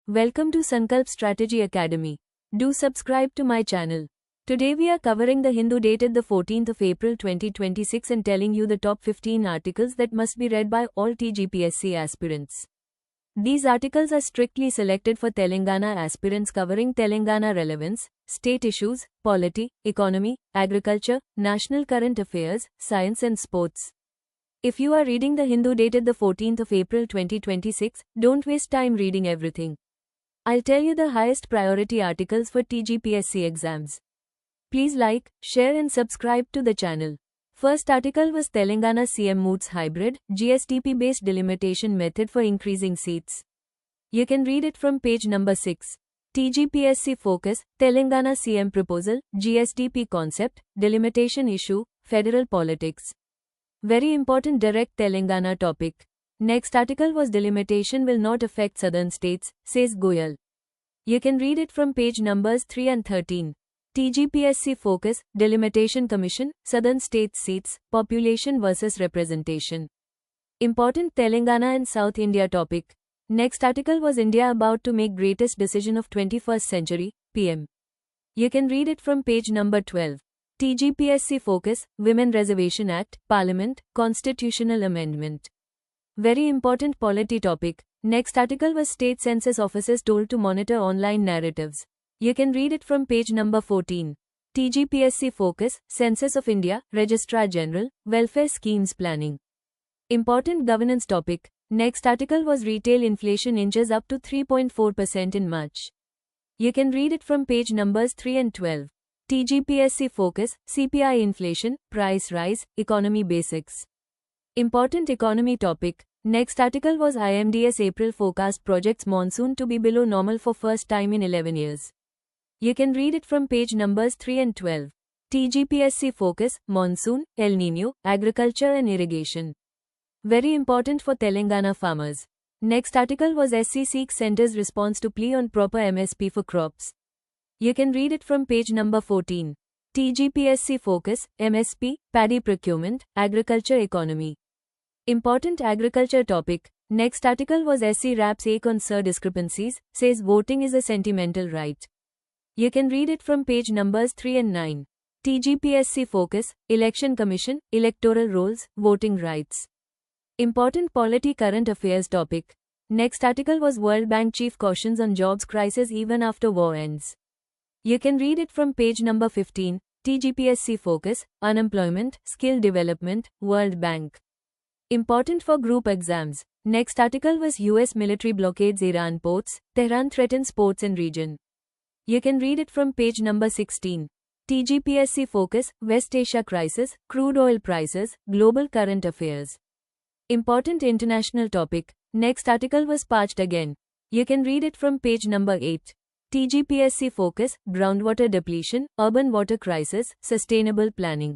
Welcome to Sankalp Strategy Academy. Do subscribe to my channel. Today we are covering the Hindu dated the 14th of April 2026 and telling you the top 15 articles that must be read by all TGPSC aspirants. These articles are strictly selected for Telangana aspirants covering Telangana relevance, state issues, polity, economy, agriculture, national current affairs, science and sports. If you are reading the Hindu dated the 14th of April 2026, don't waste time reading everything. I'll tell you the highest priority articles for TGPSC exams. Please like, share and subscribe to the channel. First article was Telangana CM moots hybrid, GSDP-based delimitation method for increasing seats. You can read it from page number 6. TGPSC focus, Telangana CM proposal, GSDP concept, delimitation issue, federal politics. Very important direct Telangana topic. Next article was delimitation will not affect southern states, says Goyal. You can read it from page numbers 3 and 13. TGPSC focus, delimitation commission, southern states seats, population versus representation. Important Telangana and South India topic. Next article was India about to make greatest decision of 21st century, PM. You can read it from page number 12. TGPSC focus, Women Reservation Act, Parliament, Constitutional Amendment. Very important polity topic. Next article was State Census Officers told to monitor online narratives. You can read it from page number 14. TGPSC focus, Census of India, Registrar General, Welfare Schemes Planning. Important governance topic. Next article was Retail inflation inches up to 3.4% in March. You can read it from page numbers 3 and 12. TGPSC focus, CPI inflation, price rise, economy basics. Important economy topic. Next article was IMD's April forecast projects monsoon to be below normal for first time in 11 years. You can read it from page numbers 3 and 12. TGPSC focus, monsoon, El Niño, agriculture and irrigation. Very important for Telangana farmers. Next article was SC seeks center's response to plea on proper MSP for crops. You can read it from page number 14. TGPSC focus, MSP, paddy procurement, agriculture economy. Important agriculture topic. Next article was SC raps ache on Sir discrepancies, says voting is a sentimental right. You can read it from page numbers 3 and 9. TGPSC focus, Election Commission, electoral rolls, voting rights. Important polity current affairs topic. Next article was World Bank chief cautions on jobs crisis even after war ends. You can read it from page number 15. TGPSC focus, unemployment, skill development, World Bank. Important for group exams. Next article was US military blockades Iran ports, Tehran threatens ports in region. You can read it from page number 16. TGPSC focus, West Asia crisis, crude oil prices, global current affairs. Important international topic. Next article was parched again. You can read it from page number 8. TGPSC focus, groundwater depletion, urban water crisis, sustainable planning.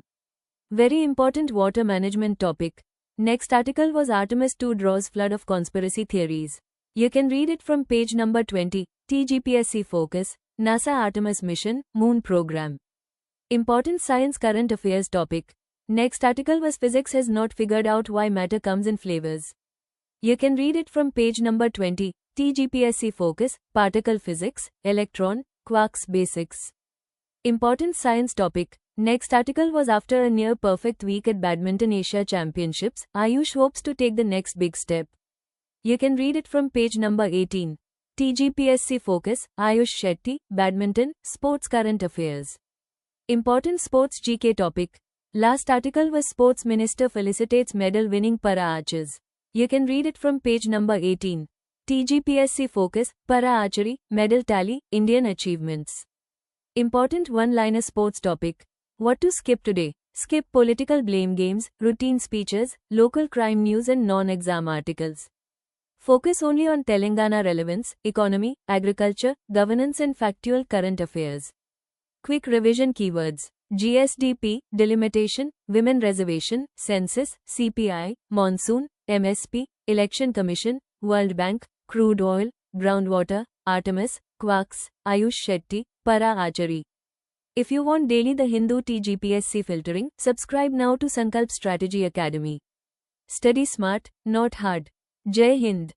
Very important water management topic. Next article was Artemis II draws flood of conspiracy theories. You can read it from page number 20. TGPSC focus, NASA Artemis mission, Moon program. Important science current affairs topic. Next article was Physics has not figured out why matter comes in flavors. You can read it from page number 20. TGPSC focus, particle physics, electron, quarks basics. Important science topic. Next article was after a near perfect week at Badminton Asia Championships, Ayush hopes to take the next big step. You can read it from page number 18. TGPSC focus, Ayush Shetty, badminton, sports current affairs. Important sports GK topic. Last article was Sports Minister felicitates medal winning para archers. You can read it from page number 18. TGPSC focus, para archery, medal tally, Indian achievements. Important one-liner sports topic. What to skip today? Skip political blame games, routine speeches, local crime news and non-exam articles. Focus only on Telangana relevance, economy, agriculture, governance and factual current affairs. Quick revision keywords. GSDP, delimitation, women reservation, census, CPI, monsoon, MSP, election commission, World Bank, crude oil, groundwater, Artemis, quarks, Ayush Shetty, para archery. If you want daily The Hindu TGPSC filtering, subscribe now to Sankalp Strategy Academy. Study smart, not hard. Jai Hind.